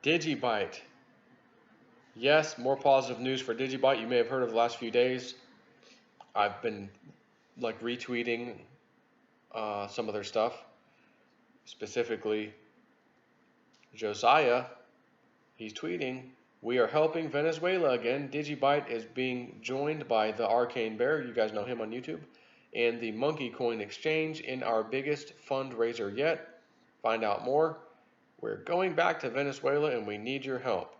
DigiByte. Yes, more positive news for DigiByte. You may have heard of the last few days. I've been like retweeting some of their stuff. Specifically, Josiah, he's tweeting, "We are helping Venezuela again. DigiByte is being joined by the Arcane Bear, you guys know him on YouTube, and the Monkey Coin Exchange in our biggest fundraiser yet. Find out more. We're going back to Venezuela and we need your help."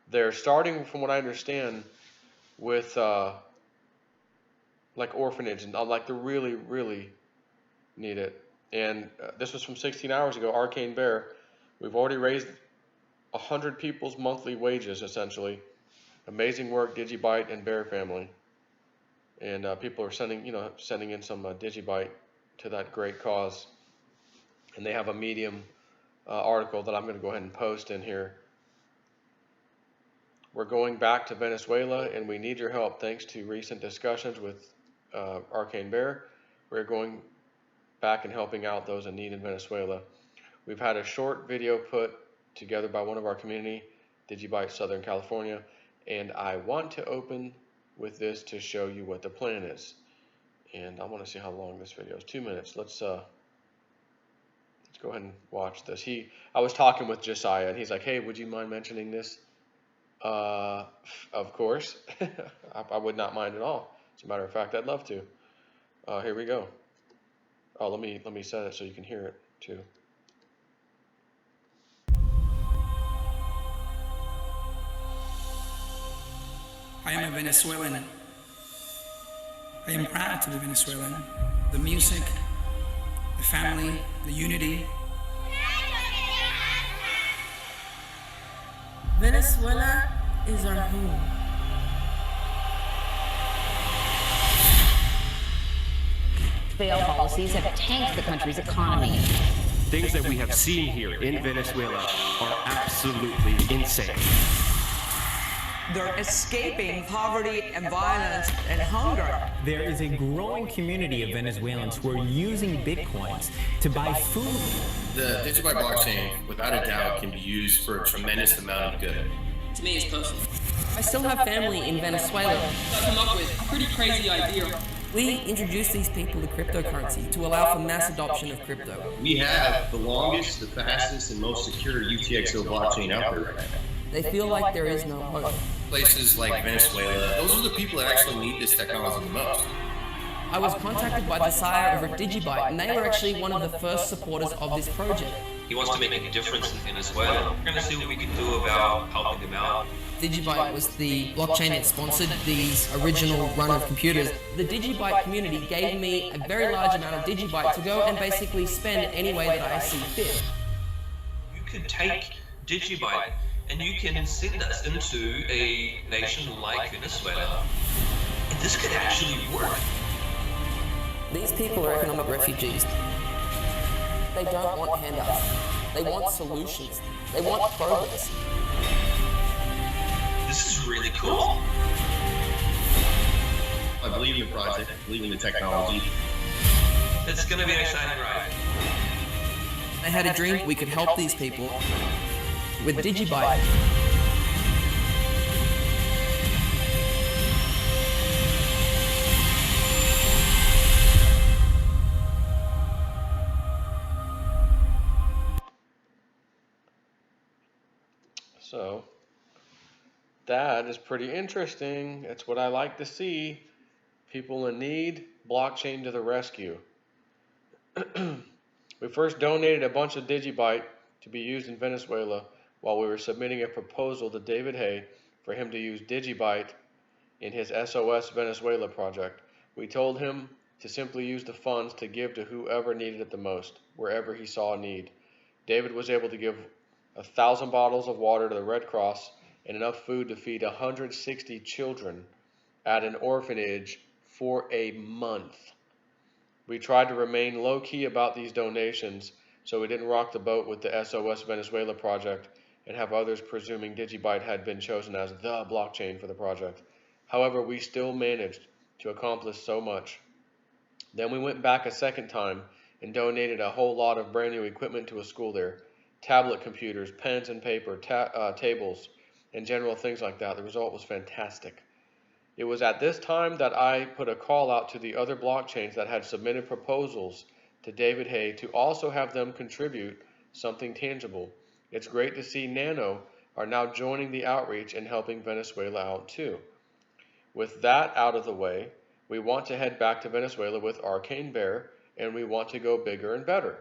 They're starting, from what I understand, with like orphanage and like the really, really need it. And this was from 16 hours ago. Arcane Bear. We've already raised 100 people's monthly wages, essentially. Amazing work, DigiByte and Bear family. And people are sending in some DigiByte to that great cause. And they have a Medium article that I'm going to go ahead and post in here. We're going back to Venezuela and we need your help. Thanks to recent discussions with Arcane Bear, we're going back and helping out those in need in Venezuela. We've had a short video put together by one of our community, DigiByte Southern California, and I want to open with this to show you what the plan is. And I want to see how long this video is. 2 minutes. Let's go ahead and watch this. I was talking with Josiah and he's like, "Hey, would you mind mentioning this?" Of course. I would not mind at all. As a matter of fact, I'd love to. Here we go. Oh, let me set it so you can hear it too. I am a Venezuelan. I am proud to be Venezuelan. The music, the family, the unity. Venezuela is our home. Failed policies have tanked the country's economy. Things that we have seen here in Venezuela are absolutely insane. They're escaping poverty and violence and hunger. There is a growing community of Venezuelans who are using bitcoins to buy food. The DigiByte blockchain, without a doubt, can be used for a tremendous amount of good. To me, it's personal. I still have family in Venezuela. I come up with a pretty crazy idea. We introduced these people to cryptocurrency to allow for mass adoption of crypto. We have the longest, the fastest, and most secure UTXO blockchain out there right now. They feel like there is no hope. Places like Venezuela, those are the people that actually need this technology the most. I was contacted by Josiah over at DigiByte, and they were actually one of the first supporters of this project. He wants to make a difference in Venezuela. We're going to see what we can do about helping him out. DigiByte was the blockchain that sponsored these original run of computers. The DigiByte community gave me a very large amount of DigiByte to go and basically spend any way that I see fit. You can take DigiByte and you can send us into a nation like Venezuela. And this could actually work. These people are economic refugees. They don't want handouts. They want solutions. They want progress. This is really cool. I believe in the project, I believe in the technology. It's going to be an exciting ride. I had a dream we could help these people with DigiByte. So that is pretty interesting. It's what I like to see. People in need, blockchain to the rescue. We first donated a bunch of DigiByte to be used in Venezuela while we were submitting a proposal to David Hay for him to use DigiByte in his SOS Venezuela project. We told him to simply use the funds to give to whoever needed it the most, wherever he saw a need. David was able to give 1,000 bottles of water to the Red Cross and enough food to feed 160 children at an orphanage for a month. We tried to remain low-key about these donations so we didn't rock the boat with the SOS Venezuela project and have others presuming DigiByte had been chosen as the blockchain for the project. However, we still managed to accomplish so much. Then we went back a second time and donated a whole lot of brand new equipment to a school there. tablet computers, pens and paper, tables, and general things like that. The result was fantastic. It was at this time that I put a call out to the other blockchains that had submitted proposals to David Hay to also have them contribute something tangible. It's great to see Nano are now joining the outreach and helping Venezuela out too. With that out of the way, we want to head back to Venezuela with Arcane Bear, and we want to go bigger and better.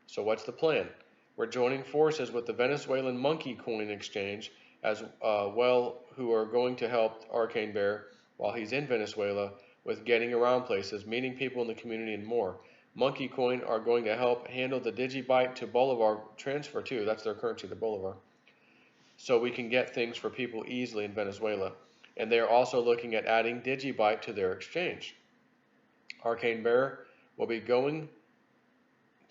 So what's the plan? We're joining forces with the Venezuelan Monkey Coin Exchange as well, who are going to help Arcane Bear while he's in Venezuela with getting around places, meeting people in the community, and more. Monkey Coin are going to help handle the DigiByte to Bolivar transfer too. That's their currency, the Bolivar. So we can get things for people easily in Venezuela. And they are also looking at adding DigiByte to their exchange. Arcane Bear will be going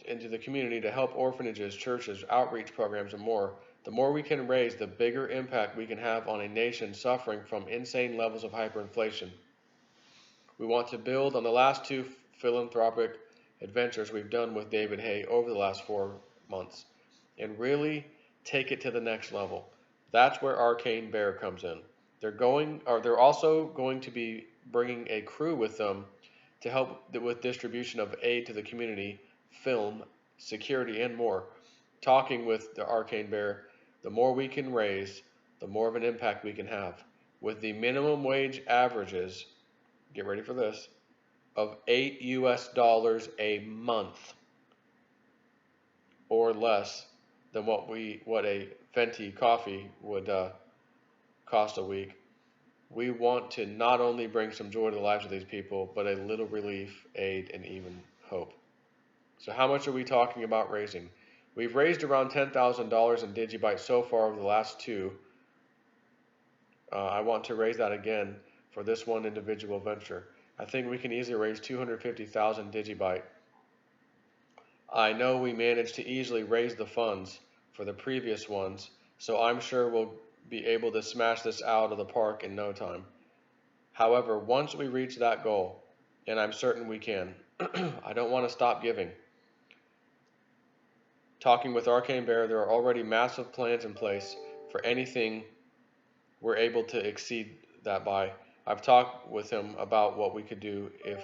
into the community to help orphanages, churches, outreach programs, and more. The more we can raise, the bigger impact we can have on a nation suffering from insane levels of hyperinflation. We want to build on the last two philanthropic adventures we've done with David Hay over the last 4 months and really take it to the next level. That's where Arcane Bear comes in. They're also going to be bringing a crew with them to help with distribution of aid to the community, film, security, and more. Talking with the Arcane Bear, the more we can raise, the more of an impact we can have. With the minimum wage averages, get ready for this, of $8 a month or less than what a venti coffee would cost a week. We want to not only bring some joy to the lives of these people, but a little relief, aid, and even hope. So how much are we talking about raising? We've raised around $10,000 in DigiByte so far over the last 2. I want to raise that again for this one individual venture. I think we can easily raise 250,000 DigiByte. I know we managed to easily raise the funds for the previous ones, so I'm sure we'll be able to smash this out of the park in no time. However, once we reach that goal, and I'm certain we can, I don't want to stop giving. Talking with Arcane Bear, there are already massive plans in place for anything we're able to exceed that by. I've talked with him about what we could do if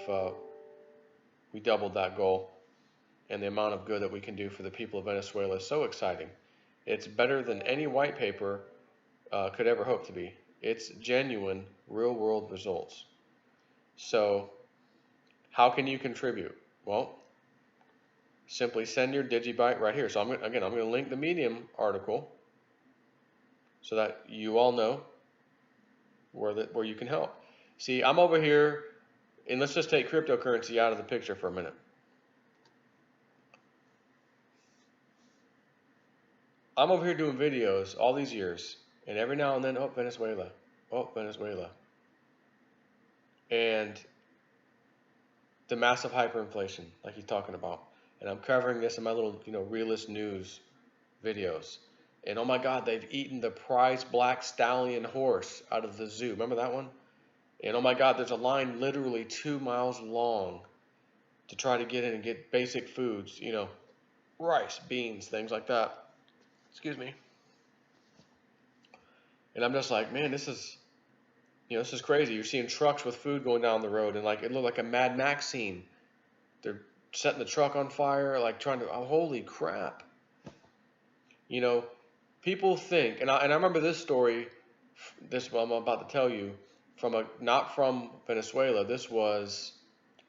we doubled that goal, and the amount of good that we can do for the people of Venezuela is so exciting. It's better than any white paper could ever hope to be. It's genuine, real-world results. So, how can you contribute? Well, simply send your DigiByte right here. So I'm going to link the Medium article so that you all know where you can help. See, I'm over here, and let's just take cryptocurrency out of the picture for a minute. I'm over here doing videos all these years, and every now and then, oh, Venezuela. And the massive hyperinflation, like he's talking about. And I'm covering this in my little, realist news videos. And oh my God, they've eaten the prize black stallion horse out of the zoo. Remember that one? And oh my God, there's a line literally 2 miles long to try to get in and get basic foods, rice, beans, things like that. Excuse me. And I'm just like, man, this is crazy. You're seeing trucks with food going down the road, and it looked like a Mad Max scene. They're setting the truck on fire, trying to, oh, holy crap. People think, and I remember this story, this one I'm about to tell you, not from Venezuela. This was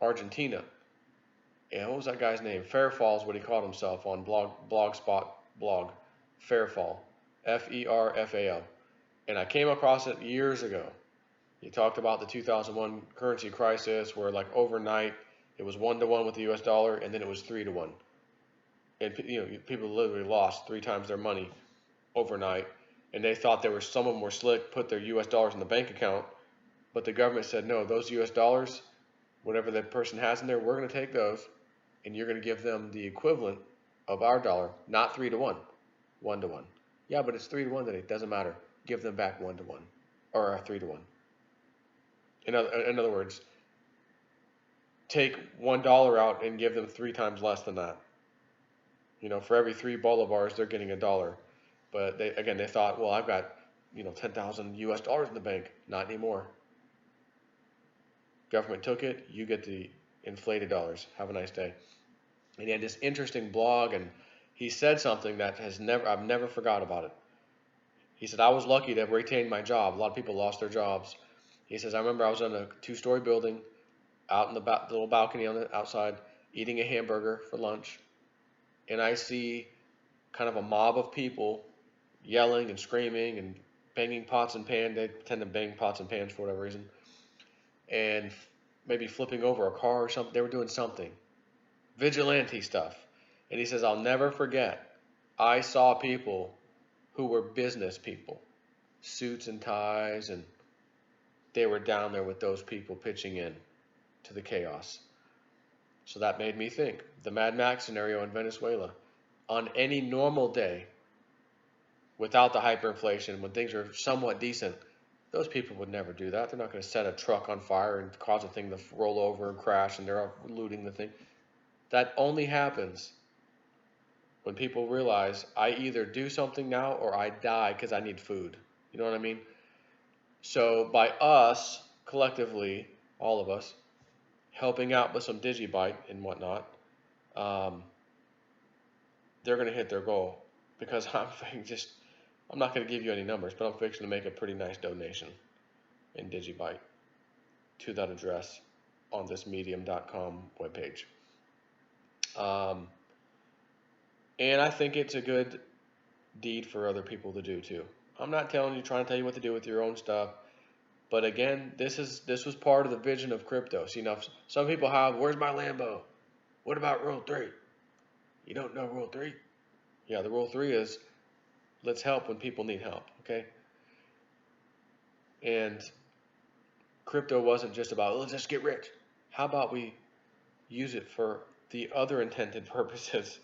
Argentina. And what was that guy's name? Fairfall is what he called himself on Blogspot blog. Fairfall, F-E-R-F-A-L. And I came across it years ago. He talked about the 2001 currency crisis where overnight it was 1-to-1 with the US dollar, and then it was 3-to-1. And people literally lost 3 times their money overnight. And they thought some of them were slick, put their US dollars in the bank account, but the government said, no, those US dollars, whatever that person has in there, we're going to take those, and you're going to give them the equivalent of our dollar, not 3-to-1, 1-to-1. Yeah, but it's 3-to-1 today. It doesn't matter. Give them back 1-to-1 or 3-to-1. In other words, take $1 out and give them 3 times less than that. For every 3 bolivars, they're getting $1. But they thought, well, I've got, 10,000 US dollars in the bank. Not anymore. Government took it. You get the inflated dollars. Have a nice day. And he had this interesting blog, and he said something that I've never forgot about it. He said, I was lucky to have retained my job. A lot of people lost their jobs. He says, I remember I was in a 2-story building out in the little balcony on the outside eating a hamburger for lunch. And I see kind of a mob of people yelling and screaming and banging pots and pans. They tend to bang pots and pans for whatever reason. And maybe flipping over a car or something. They were doing something. Vigilante stuff. And he says, I'll never forget. I saw people who were business people, suits and ties, and they were down there with those people pitching in to the chaos. So that made me think, the Mad Max scenario in Venezuela, on any normal day, without the hyperinflation, when things are somewhat decent, those people would never do that. They're not going to set a truck on fire and cause a thing to roll over and crash and they're looting the thing. That only happens when people realize I either do something now or I die because I need food. You know what I mean? So by us, collectively, all of us, helping out with some DigiByte and whatnot, they're going to hit their goal. Because I'm not going to give you any numbers, but I'm fixing to make a pretty nice donation in DigiByte to that address on this medium.com webpage. And I think it's a good deed for other people to do too. I'm not trying to tell you what to do with your own stuff. But again, this was part of the vision of crypto. See, now some people have, where's my Lambo? What about Rule 3? You don't know Rule 3? Yeah, the Rule 3 is, let's help when people need help, okay? And crypto wasn't just about, let's just get rich. How about we use it for the other intended purposes?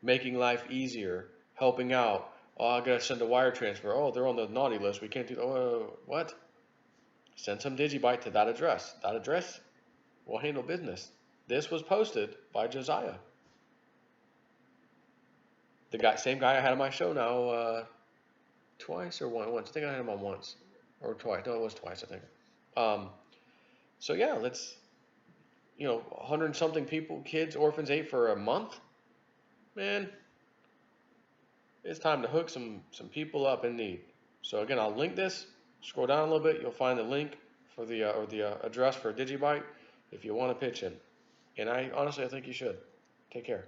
Making life easier, helping out. Oh, I gotta send a wire transfer. Oh, they're on the naughty list. We can't do that. Oh, what? Send some DigiByte to that address. That address will handle business. This was posted by Josiah. The same guy I had on my show now twice or once. I think I had him on once or twice. No, it was twice, I think. So yeah, let's, 100 and something people, kids, orphans ate for a month. Man, it's time to hook some people up in need. So again, I'll link this. Scroll down a little bit, you'll find the link for the address for DigiByte if you want to pitch in. And I think you should. Take care.